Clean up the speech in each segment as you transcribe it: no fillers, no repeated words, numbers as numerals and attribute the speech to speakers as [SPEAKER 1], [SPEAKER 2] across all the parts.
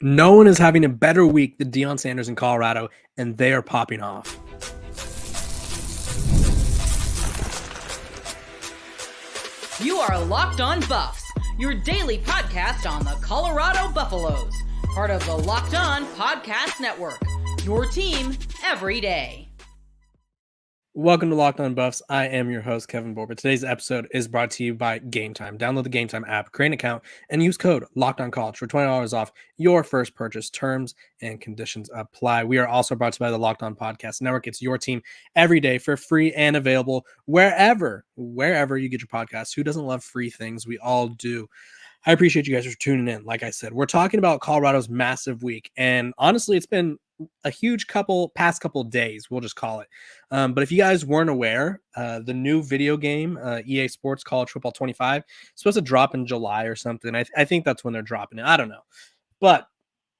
[SPEAKER 1] No one is having a better week than Deion Sanders in Colorado, and they are popping off.
[SPEAKER 2] You are Locked On Buffs, your daily podcast on the Colorado Buffaloes, part of the Locked On Podcast Network, your team every day.
[SPEAKER 1] Welcome to Locked On Buffs. I am your host, Kevin Boulder. Today's episode is brought to you by Gametime. Download the Gametime app, create an account, and use code LOCKEDONCollege for $20 off your first purchase. Terms and conditions apply. We are also brought to you by the Locked On Podcast Network. It's your team every day for free and available wherever you get your podcasts. Who doesn't love free things? We all do. I appreciate you guys for tuning in. Like I said, we're talking about Colorado's massive week, and honestly, it's been a huge past couple days, we'll just call it. But if you guys weren't aware, the new video game, EA Sports College Football 25, is supposed to drop in July or something. I think that's when they're dropping it. I don't know. But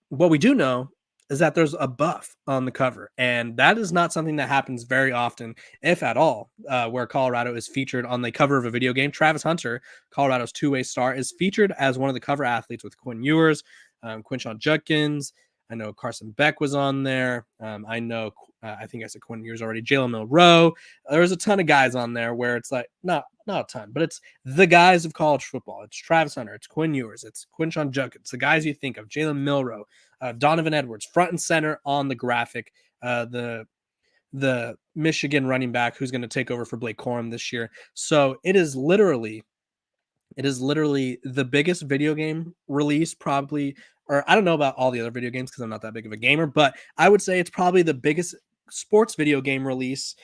[SPEAKER 1] what we do know is that there's a buff on the cover, and that is not something that happens very often, if at all, where Colorado is featured on the cover of a video game. Travis Hunter, Colorado's two-way star, is featured as one of the cover athletes with Quinn Ewers, Quinshon Judkins. I know Carson Beck was on there. I know, I think I said Quinn Ewers already. Jalen Milroe. There's a ton of guys on there where it's like, not a ton, but it's the guys of college football. It's Travis Hunter. It's Quinn Ewers. It's Quinshon Judkins. The guys you think of. Jalen Milroe. Donovan Edwards, front and center on the graphic. The Michigan running back who's going to take over for Blake Corum this year. So it is literally the biggest video game release probably, or I don't know about all the other video games because I'm not that big of a gamer, but I would say it's probably the biggest sports video game release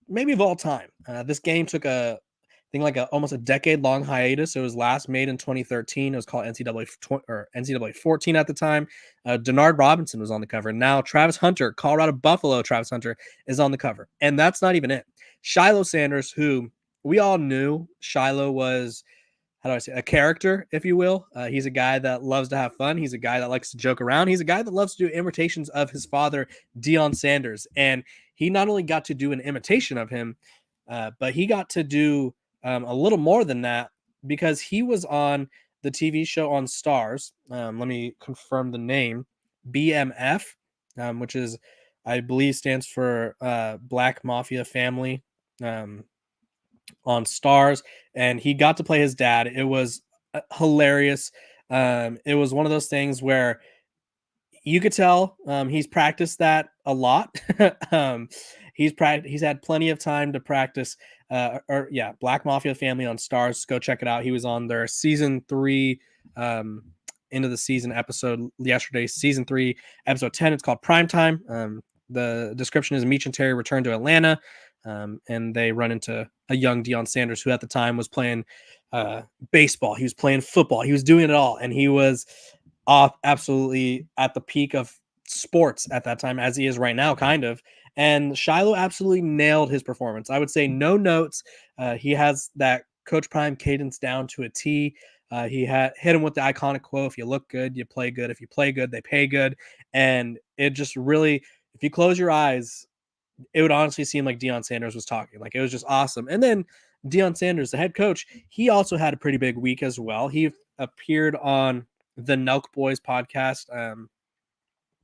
[SPEAKER 1] maybe of all time. This game took almost a decade-long hiatus. It was last made in 2013. It was called NCAA 14 at the time. Denard Robinson was on the cover. Now Travis Hunter, Colorado Buffalo Travis Hunter, is on the cover. And that's not even it. Shilo Sanders, who we all knew Shiloh was, a character, if you will. He's a guy that loves to have fun. He's a guy that likes to joke around. He's a guy that loves to do imitations of his father, Deion Sanders. And he not only got to do an imitation of him, but he got to do a little more than that because he was on the TV show on Stars. Let me confirm the name, BMF, which is, I believe, stands for Black Mafia Family. On Stars, and he got to play his dad. It was hilarious. It was one of those things where you could tell he's practiced that a lot. He's had plenty of time to practice. Black Mafia Family on Stars. Go check it out. He was on their season 3 end of the season episode yesterday. Season 3, episode 10. It's called Primetime. The description is Meech and Terry return to Atlanta. And they run into a young Deion Sanders who at the time was playing baseball. He was playing football. He was doing it all. And he was absolutely at the peak of sports at that time, as he is right now, kind of. And Shiloh absolutely nailed his performance. I would say no notes. He has that Coach Prime cadence down to a T. He hit him with the iconic quote, if you look good, you play good. If you play good, they pay good. And it just really, if you close your eyes, it would honestly seem like Deion Sanders was talking. Like, it was just awesome. And then Deion Sanders, the head coach, he also had a pretty big week as well. He appeared on the Nelk Boys podcast,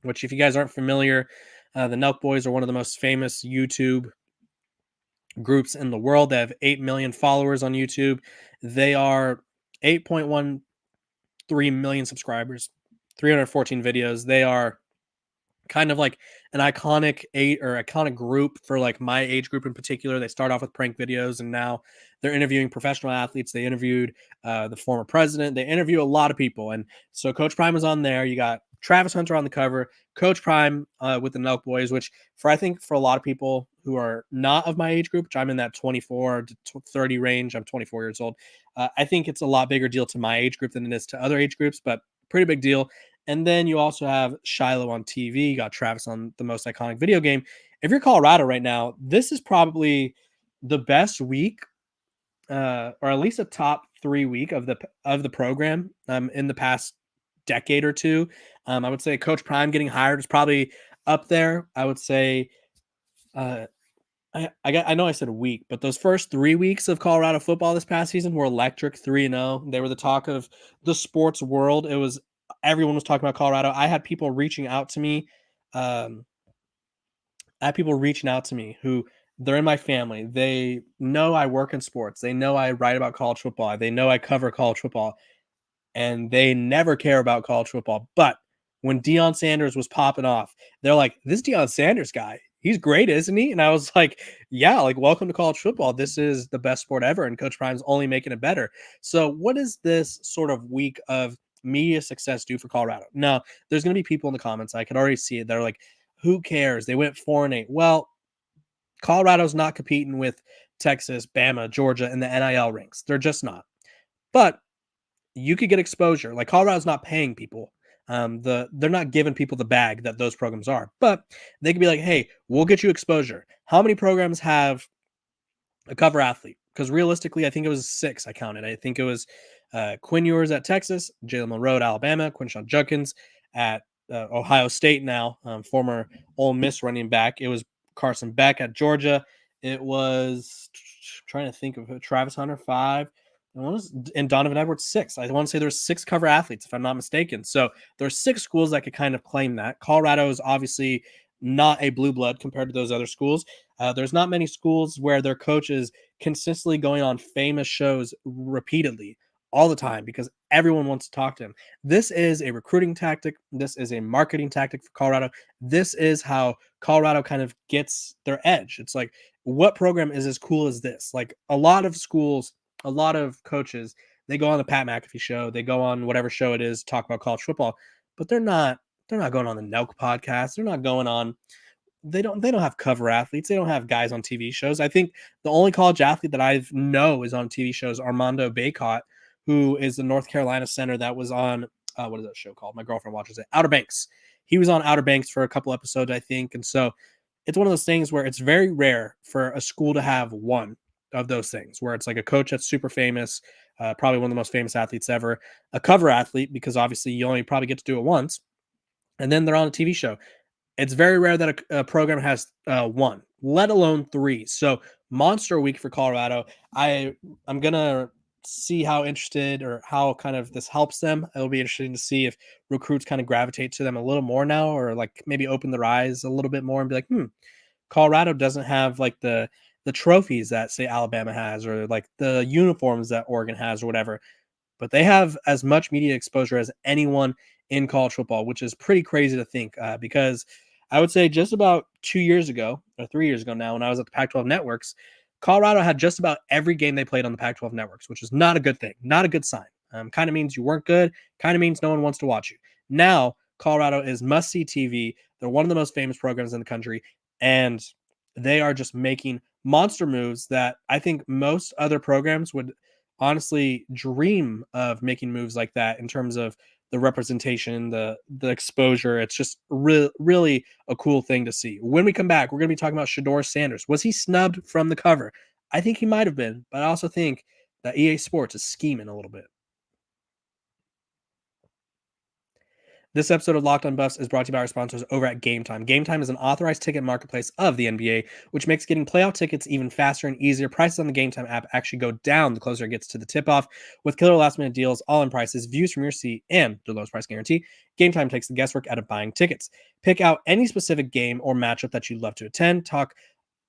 [SPEAKER 1] which, if you guys aren't familiar, the Nelk Boys are one of the most famous YouTube groups in the world. They have 8 million followers on YouTube. They are 8.13 million subscribers, 314 videos. They are kind of like an iconic group for like my age group in particular. They start off with prank videos, and now they're interviewing professional athletes. They interviewed the former president. They interview a lot of people. And so Coach Prime was on there. You got Travis Hunter on the cover, Coach Prime with the Nelk Boys, which I think for a lot of people who are not of my age group, which I'm in that 24 to 30 range, I'm 24 years old. I think it's a lot bigger deal to my age group than it is to other age groups, but pretty big deal. And then you also have Shiloh on TV. You got Travis on the most iconic video game. If you're Colorado right now, this is probably the best week, or at least a top 3 week of the program in the past decade or two. I would say Coach Prime getting hired is probably up there. I would say, I know I said week, but those first 3 weeks of Colorado football this past season were electric. 3-0. They were the talk of the sports world. It was everyone was talking about Colorado. I had people reaching out to me. Who they're in my family. They know I work in sports. They know I write about college football. They know I cover college football, and they never care about college football. But when Deion Sanders was popping off, they're like, "This Deion Sanders guy, he's great, isn't he?" And I was like, "Yeah, like welcome to college football. This is the best sport ever, and Coach Prime's only making it better." So, what does this sort of week of media success do for Colorado? Now, there's going to be people in the comments. I could already see it. They're like, "Who cares? They went 4-8." Well, Colorado's not competing with Texas, Bama, Georgia in the NIL ranks. They're just not. But you could get exposure. Like Colorado's not paying people. They're not giving people the bag that those programs are. But they could be like, hey, we'll get you exposure. How many programs have a cover athlete? Because realistically, I think it was 6. I counted. I think it was Quinn Ewers at Texas, Jalen Monroe at Alabama, Quinshon Judkins at Ohio State now, former Ole Miss running back. It was Carson Beck at Georgia. It was trying to think of Travis Hunter 5. And Donovan Edwards 6. I want to say there's 6 cover athletes, if I'm not mistaken. So there's 6 schools that could kind of claim that. Colorado is obviously not a blue blood compared to those other schools. There's not many schools where their coach is consistently going on famous shows repeatedly all the time because everyone wants to talk to him. This is a recruiting tactic. This is a marketing tactic for Colorado. This is how Colorado kind of gets their edge. It's like, what program is as cool as this? Like a lot of schools, a lot of coaches, they go on the Pat McAfee show, they go on whatever show it is, talk about college football, but they're not going on the Nelk podcast. They're not going on. They don't have cover athletes. They don't have guys on TV shows. I think the only college athlete that I know is on TV shows, Armando Bacot, who is the North Carolina center that was on what is that show called? My girlfriend watches it. Outer Banks. He was on Outer Banks for a couple episodes, I think, and so it's one of those things where it's very rare for a school to have one of those things, where it's like a coach that's super famous, probably one of the most famous athletes ever, a cover athlete, because obviously you only probably get to do it once, and then they're on a TV show. It's very rare that a program has 1, let alone 3. So monster week for Colorado. I'm gonna see how interested or how kind of this helps them. It'll be interesting to see if recruits kind of gravitate to them a little more now, or like maybe open their eyes a little bit more and be like, Colorado doesn't have like the trophies that say Alabama has, or like the uniforms that Oregon has, or whatever. But they have as much media exposure as anyone in college football, which is pretty crazy to think. Because I would say just about 2 years ago or 3 years ago now, when I was at the Pac-12 networks, Colorado had just about every game they played on the Pac-12 networks, which is not a good thing, not a good sign. Kind of means you weren't good. Kind of means no one wants to watch you. Now Colorado is must-see TV. They're one of the most famous programs in the country, and they are just making monster moves that I think most other programs would honestly dream of making moves like that in terms of the representation, the exposure. It's just really a cool thing to see. When we come back, we're going to be talking about Shedeur Sanders. Was he snubbed from the cover? I think he might have been, but I also think that EA Sports is scheming a little bit. This episode of Locked on Buffs is brought to you by our sponsors over at Gametime. Gametime is an authorized ticket marketplace of the NBA, which makes getting playoff tickets even faster and easier. Prices on the Gametime app actually go down the closer it gets to the tip-off. With killer last-minute deals, all-in prices, views from your seat, and the lowest price guarantee, Gametime takes the guesswork out of buying tickets. Pick out any specific game or matchup that you'd love to attend,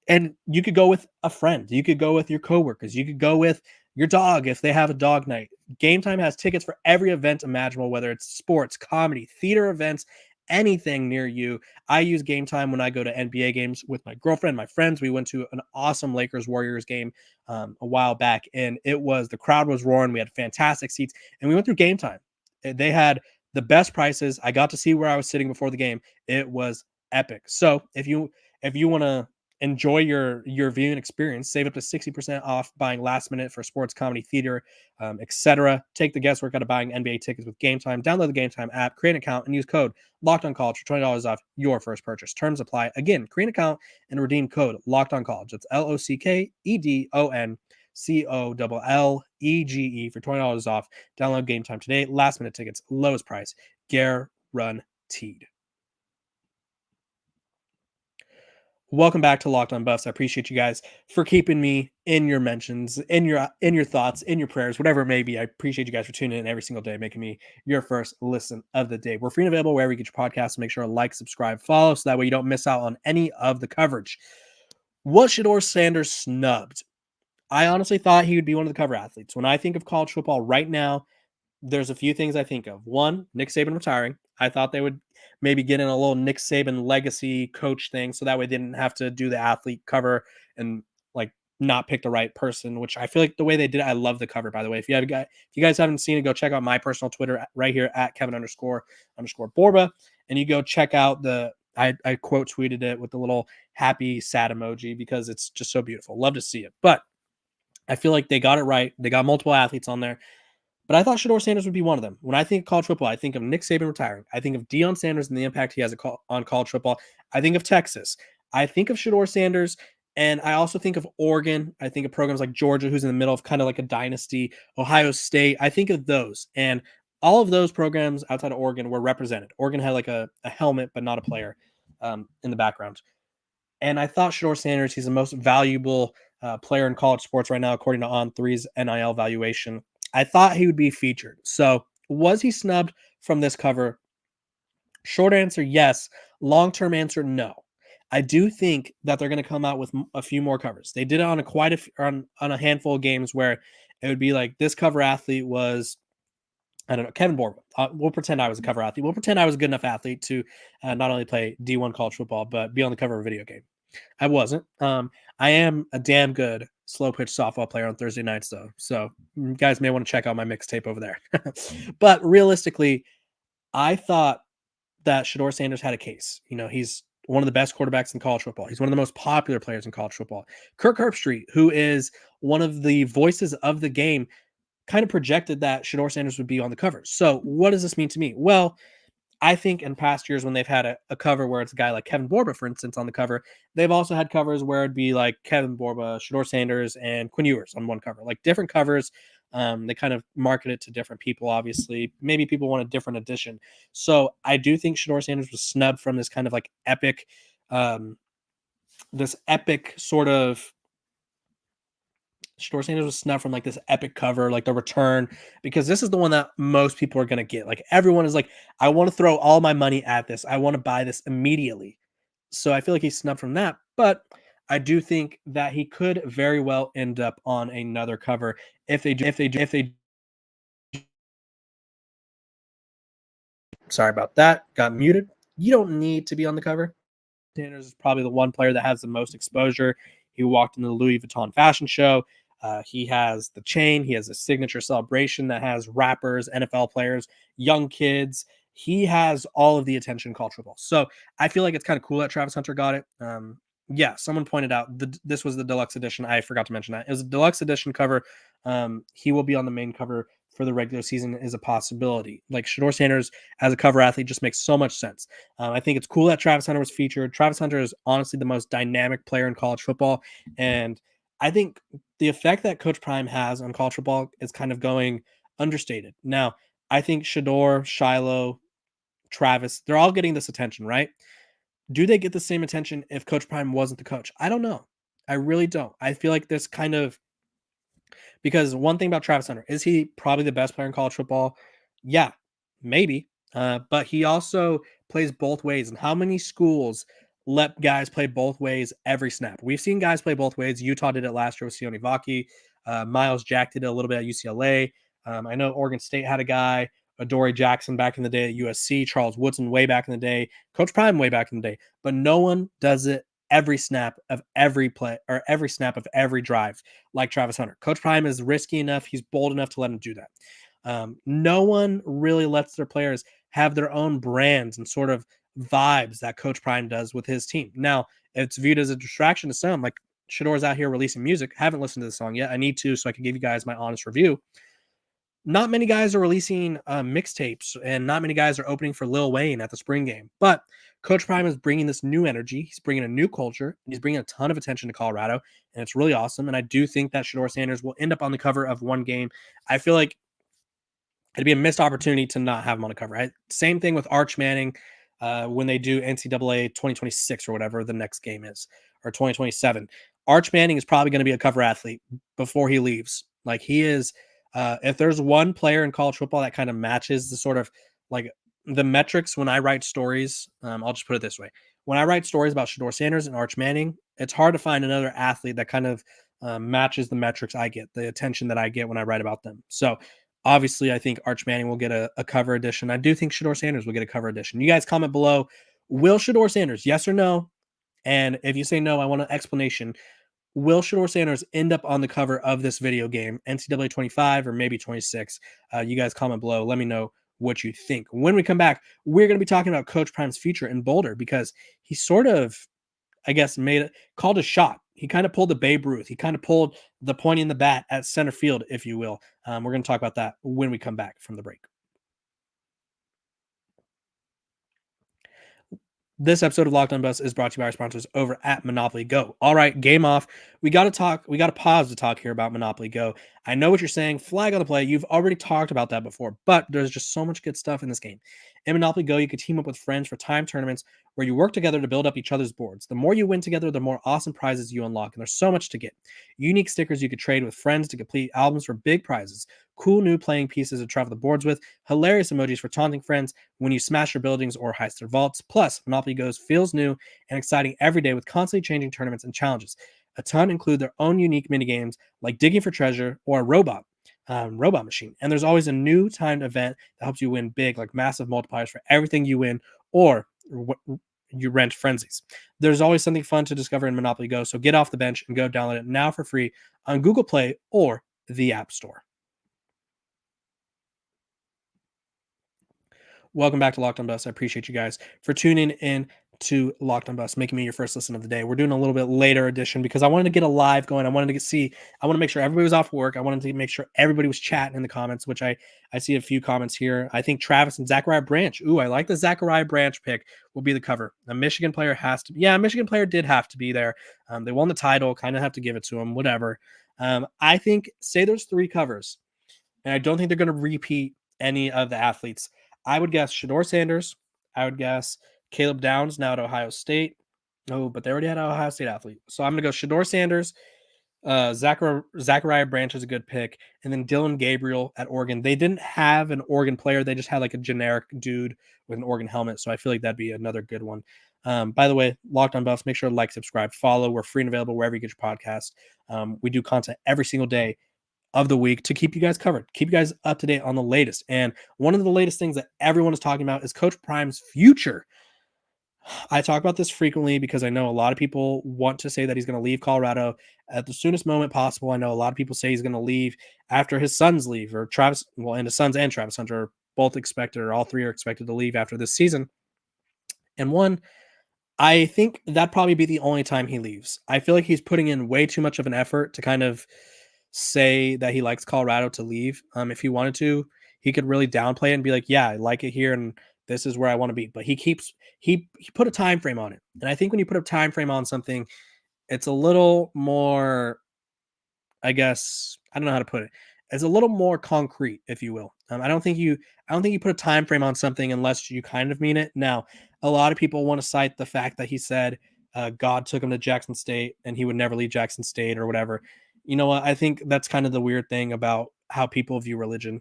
[SPEAKER 1] and you could go with a friend. You could go with your coworkers. You could go with your dog if they have a dog night. Gametime has tickets for every event imaginable, whether it's sports, comedy, theater events, anything near you. I use Gametime when I go to NBA games with my girlfriend, my friends. We went to an awesome Lakers-Warriors game a while back, and the crowd was roaring. We had fantastic seats, and we went through Gametime. They had the best prices. I got to see where I was sitting before the game. It was epic. So if you want to enjoy your viewing experience, save up to 60% off buying last minute for sports, comedy, theater, etc. Take the guesswork out of buying NBA tickets with Gametime. Download the Gametime app, create an account, and use code LOCKEDONCollege for $20 off your first purchase. Terms apply. Again, create an account and redeem code LOCKEDONCollege. That's LOCKEDONCOLLEGE for $20 off. Download Gametime today. Last minute tickets, lowest price, guaranteed. Welcome back to Locked On Buffs. I appreciate you guys for keeping me in your mentions, in your thoughts, in your prayers, whatever it may be. I appreciate you guys for tuning in every single day, making me your first listen of the day. We're free and available wherever you get your podcasts. So make sure to like, subscribe, follow, so that way you don't miss out on any of the coverage. Was Shedeur Sanders snubbed? I honestly thought he would be one of the cover athletes. When I think of college football right now, there's a few things I think of. One, Nick Saban retiring. I thought they would maybe get in a little Nick Saban legacy coach thing, so that way they didn't have to do the athlete cover and like not pick the right person. Which I feel like the way they did it, I love the cover. By the way, if you guys haven't seen it, go check out my personal Twitter right here at Kevin_Borba, and you go check out I quote tweeted it with the little happy sad emoji because it's just so beautiful. Love to see it, but I feel like they got it right. They got multiple athletes on there. But I thought Shedeur Sanders would be one of them. When I think of college football, I think of Nick Saban retiring. I think of Deion Sanders and the impact he has on college football. I think of Texas. I think of Shedeur Sanders. And I also think of Oregon. I think of programs like Georgia, who's in the middle of kind of like a dynasty. Ohio State. I think of those. And all of those programs outside of Oregon were represented. Oregon had like a helmet, but not a player in the background. And I thought Shedeur Sanders, he's the most valuable player in college sports right now, according to On3's NIL valuation. I thought he would be featured. So was he snubbed from this cover? Short answer, yes. Long-term answer, no. I do think that they're going to come out with a few more covers. They did it on on a handful of games where it would be like this cover athlete was, I don't know, Kevin Borba. We'll pretend I was a cover athlete. We'll pretend I was a good enough athlete to not only play D1 college football, but be on the cover of a video game. I wasn't. I am a damn good slow pitch softball player on Thursday nights, though. So you guys may want to check out my mixtape over there. But realistically, I thought that Shedeur Sanders had a case. You know, he's one of the best quarterbacks in college football. He's one of the most popular players in college football. Kirk Herbstreit, who is one of the voices of the game, kind of projected that Shedeur Sanders would be on the cover. So what does this mean to me? Well, I think in past years when they've had a cover where it's a guy like Kevin Borba, for instance, on the cover, they've also had covers where it'd be like Kevin Borba, Shedeur Sanders, and Quinn Ewers on one cover, like different covers. They kind of market it to different people, obviously. Maybe people want a different edition. So I do think Shedeur Sanders was snubbed from this kind of like epic, this epic sort of Shedeur Sanders was snubbed from like this epic cover, like the return, because this is the one that most people are going to get. Like everyone is like, I want to throw all my money at this. I want to buy this immediately. So I feel like he's snubbed from that. But I do think that he could very well end up on another cover if they do. Sorry about that. Got muted. You don't need to be on the cover. Sanders is probably the one player that has the most exposure. He walked into the Louis Vuitton fashion show. He has the chain. He has a signature celebration that has rappers, NFL players, young kids. He has all of the attention in college football. So I feel like it's kind of cool that Travis Hunter got it. Yeah, someone pointed out this was the deluxe edition. I forgot to mention that. It was a deluxe edition cover. He will be on the main cover for the regular season is a possibility. Like Shedeur Sanders as a cover athlete just makes so much sense. I think it's cool that Travis Hunter was featured. Travis Hunter is honestly the most dynamic player in college football. And I think the effect that Coach Prime has on college football is kind of going understated. Now, I think Shedeur, Shiloh, Travis, they're all getting this attention, right? Do they get the same attention if Coach Prime wasn't the coach? I don't know. I really don't. I feel like this kind of, because one thing about Travis Hunter, is he probably the best player in college football? Yeah, maybe. But he also plays both ways. And how many schools let guys play both ways every snap? We've seen guys play both ways. Utah did it last year with Sione Vaki. Miles Jack did it a little bit at UCLA. I know Oregon State had a guy, Adoree Jackson back in the day at USC, Charles Woodson way back in the day, Coach Prime way back in the day. But no one does it every snap of every play or every snap of every drive like Travis Hunter. Coach Prime is risky enough. He's bold enough to let him do that. No one really lets their players have their own brands and sort of vibes that Coach Prime does with his team. Now, it's viewed as a distraction to some, like Shedeur's out here releasing music. I haven't listened to the song yet. I need to, so I can give you guys my honest review. Not many guys are releasing mixtapes, and not many guys are opening for Lil Wayne at the spring game. But Coach Prime is bringing this new energy. He's bringing a new culture, and he's bringing a ton of attention to Colorado, and it's really awesome. And I do think that Shedeur Sanders will end up on the cover of one game. I feel like it'd be a missed opportunity to not have him on the cover. Right? Same thing with Arch Manning. when they do NCAA 2026 or whatever the next game is, or 2027. Arch Manning is probably going to be a cover athlete before he leaves. Like he is, if there's one player in college football that kind of matches the sort of like the metrics when I write stories, I'll just put it this way. When I write stories about Shedeur Sanders and Arch Manning, it's hard to find another athlete that kind of matches the metrics I get, the attention that I get when I write about them. So obviously, I think Arch Manning will get a cover edition. I do think Shedeur Sanders will get a cover edition. You guys comment below. Will Shedeur Sanders, yes or no? And if you say no, I want an explanation. Will Shedeur Sanders end up on the cover of this video game, NCAA 25 or maybe 26? You guys comment below. Let me know what you think. When we come back, we're going to be talking about Coach Prime's future in Boulder because he sort of, I guess, called a shot. He kind of pulled the Babe Ruth. He kind of pulled the pointing the bat at center field, if you will. We're going to talk about that when we come back from the break. This episode of Locked On Buffs is brought to you by our sponsors over at Monopoly Go. All right, game off. We got to pause to talk here about Monopoly Go. I know what you're saying, flag on the play. You've already talked about that before, but there's just so much good stuff in this game. In Monopoly Go, you can team up with friends for time tournaments where you work together to build up each other's boards. The more you win together, the more awesome prizes you unlock, and there's so much to get. Unique stickers you could trade with friends to complete albums for big prizes, cool new playing pieces to travel the boards with, hilarious emojis for taunting friends when you smash your buildings or heist their vaults. Plus, Monopoly Go feels new and exciting every day with constantly changing tournaments and challenges. A ton include their own unique minigames like digging for treasure or a robot machine. And there's always a new timed event that helps you win big, like massive multipliers for everything you win or you rent frenzies. There's always something fun to discover in Monopoly Go, so get off the bench and go download it now for free on Google Play or the App Store. Welcome back to Locked On Bus. I appreciate you guys for tuning in to Locked On Bus, making me your first listen of the day. We're doing a little bit later edition because I wanted to get a live going. I want to make sure everybody was off work. I wanted to make sure everybody was chatting in the comments, which I see a few comments here. I think Travis and Zachariah Branch. Ooh, I like the Zachariah Branch pick. Will be the cover. A Michigan player has to. Yeah, a Michigan player did have to be there. They won the title. Kind of have to give it to them. Whatever. I think say there's 3 covers, and I don't think they're going to repeat any of the athletes. I would guess Shedeur Sanders. I would guess Caleb Downs now at Ohio State. No, but they already had an Ohio State athlete. So I'm going to go Shedeur Sanders. Zachariah Branch is a good pick. And then Dylan Gabriel at Oregon. They didn't have an Oregon player. They just had like a generic dude with an Oregon helmet. So I feel like that'd be another good one. By the way, Locked On Buffs, make sure to like, subscribe, follow. We're free and available wherever you get your podcast. We do content every single day of the week to keep you guys covered, keep you guys up to date on the latest. And one of the latest things that everyone is talking about is Coach Prime's future. I talk about this frequently because I know a lot of people want to say that he's going to leave Colorado at the soonest moment possible. I know a lot of people say he's going to leave after his sons leave, or and his sons and Travis Hunter are both expected, or all 3 are expected to leave after this season. And I think that'd probably be the only time he leaves. I feel like he's putting in way too much of an effort to kind of say that he likes Colorado to leave. If he wanted to, he could really downplay it and be like, yeah, I like it here and this is where I want to be. But he put a time frame on it. And I think when you put a time frame on something, it's a little more, I guess, I don't know how to put it. It's a little more concrete, if you will. I don't think you put a time frame on something unless you kind of mean it. Now, a lot of people want to cite the fact that he said God took him to Jackson State and he would never leave Jackson State or whatever. You know what? I think that's kind of the weird thing about how people view religion,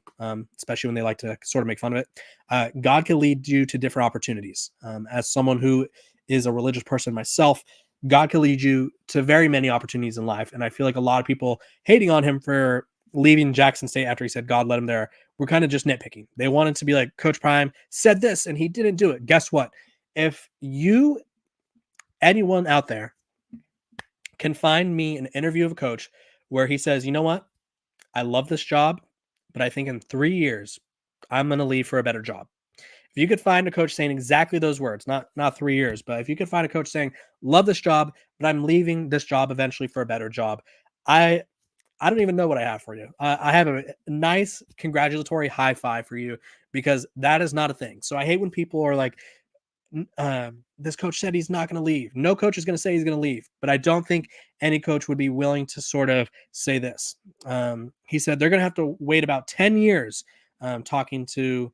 [SPEAKER 1] especially when they like to sort of make fun of it. God can lead you to different opportunities. As someone who is a religious person myself, God can lead you to very many opportunities in life. And I feel like a lot of people hating on him for leaving Jackson State after he said God led him there were kind of just nitpicking. They wanted to be like, Coach Prime said this and he didn't do it. Guess what? If anyone out there can find me an interview of a coach where he says, you know what? I love this job, but I think in 3 years, I'm going to leave for a better job. If you could find a coach saying exactly those words, not 3 years, but if you could find a coach saying, love this job, but I'm leaving this job eventually for a better job, I don't even know what I have for you. I have a nice congratulatory high five for you because that is not a thing. So I hate when people are like, this coach said he's not going to leave. No coach is going to say he's going to leave, but I don't think any coach would be willing to sort of say this. He said they're going to have to wait about 10 years talking to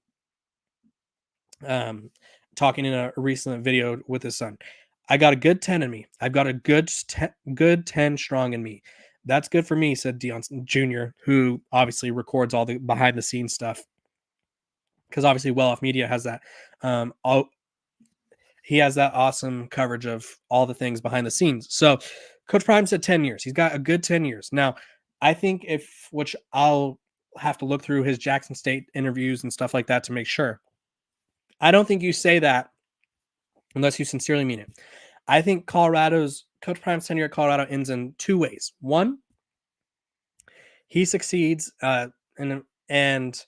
[SPEAKER 1] talking in a recent video with his son. I got a good 10 in me. I've got a good 10 strong in me. That's good for me, said Deion Jr., who obviously records all the behind the scenes stuff. Because obviously Well Off Media has that. He has that awesome coverage of all the things behind the scenes. So Coach Prime said 10 years. He's got a good 10 years. Now, I think which I'll have to look through his Jackson State interviews and stuff like that to make sure. I don't think you say that unless you sincerely mean it. I think Coach Prime's tenure at Colorado ends in two ways. One, he succeeds, and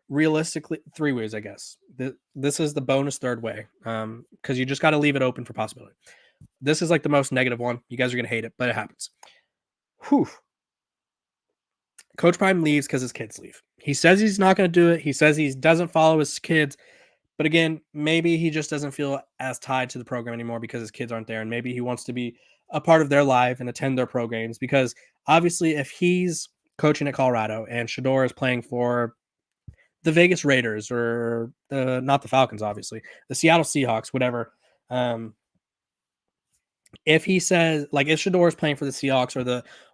[SPEAKER 1] realistically, three ways, I guess. This is the bonus third way, because you just got to leave it open for possibility. This is like the most negative one. You guys are gonna hate it, but it happens. Whew. Coach Prime leaves because his kids leave. He says he's not going to do it. He says he doesn't follow his kids. But again, maybe he just doesn't feel as tied to the program anymore because his kids aren't there. And maybe he wants to be a part of their life and attend their programs. Because obviously, if he's coaching at Colorado and Shedeur is playing for the Vegas Raiders or not the Falcons, obviously, the Seattle Seahawks, whatever. If he says, like, if Shedeur is playing for the Seahawks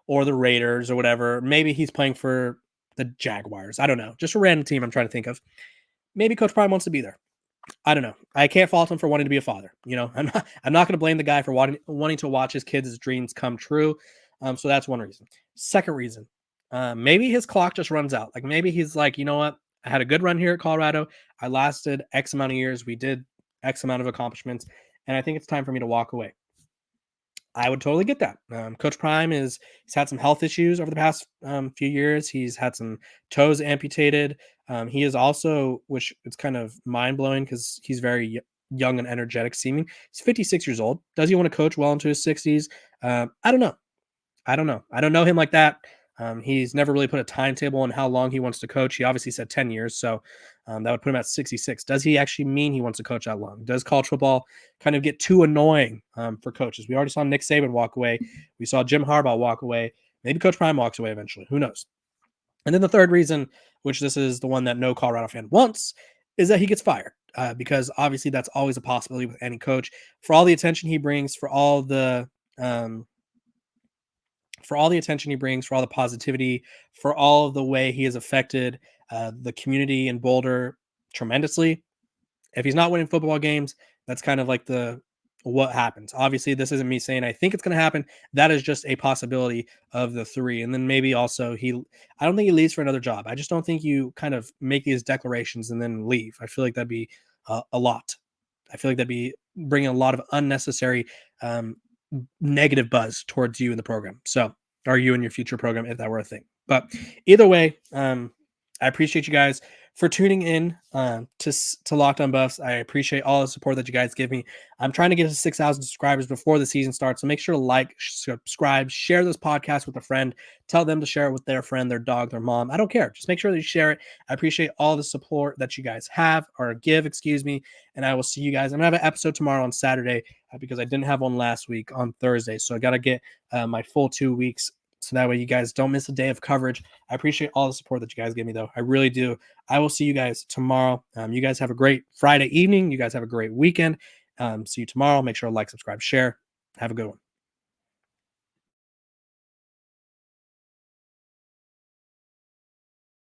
[SPEAKER 1] or the Raiders or whatever, maybe he's playing for the Jaguars. I don't know. Just a random team I'm trying to think of. Maybe Coach Prime wants to be there. I don't know. I can't fault him for wanting to be a father. You know, I'm not going to blame the guy for wanting to watch his kids' dreams come true. So that's one reason. Second reason, maybe his clock just runs out. Like maybe he's like, you know what? I had a good run here at Colorado. I lasted X amount of years. We did X amount of accomplishments. And I think it's time for me to walk away. I would totally get that. Coach Prime he's had some health issues over the past few years. He's had some toes amputated. He is also, which it's kind of mind blowing because he's very young and energetic seeming. He's 56 years old. Does he want to coach well into his 60s? I don't know. I don't know him like that. He's never really put a timetable on how long he wants to coach. He obviously said 10 years, so that would put him at 66. Does he actually mean he wants to coach that long? Does college football kind of get too annoying for coaches? We already saw Nick Saban walk away. We saw Jim Harbaugh walk away. Maybe Coach Prime walks away eventually. Who knows? And then the third reason, which this is the one that no Colorado fan wants, is that he gets fired. Because obviously that's always a possibility with any coach. For all the attention he brings, for all the attention he brings, for all the positivity, for all of the way he has affected the community in Boulder tremendously. If he's not winning football games, that's kind of like what happens. Obviously, this isn't me saying I think it's going to happen. That is just a possibility of the three. And then maybe also I don't think he leaves for another job. I just don't think you kind of make these declarations and then leave. I feel like that'd be a lot. I feel like that'd be bringing a lot of unnecessary negative buzz towards you in the program. So, or you in your future program, if that were a thing. But either way, I appreciate you guys for tuning in to Locked On Buffs. I appreciate all the support that you guys give me. I'm trying to get to 6,000 subscribers before the season starts. So make sure to like, subscribe, share this podcast with a friend. Tell them to share it with their friend, their dog, their mom. I don't care. Just make sure that you share it. I appreciate all the support that you guys have or give, and I will see you guys. I'm going to have an episode tomorrow on Saturday because I didn't have one last week on Thursday. So I got to get my full 2 weeks. So that way you guys don't miss a day of coverage. I appreciate all the support that you guys give me, though. I really do. I will see you guys tomorrow. You guys have a great Friday evening. You guys have a great weekend. See you tomorrow. Make sure to like, subscribe, share. Have a good one.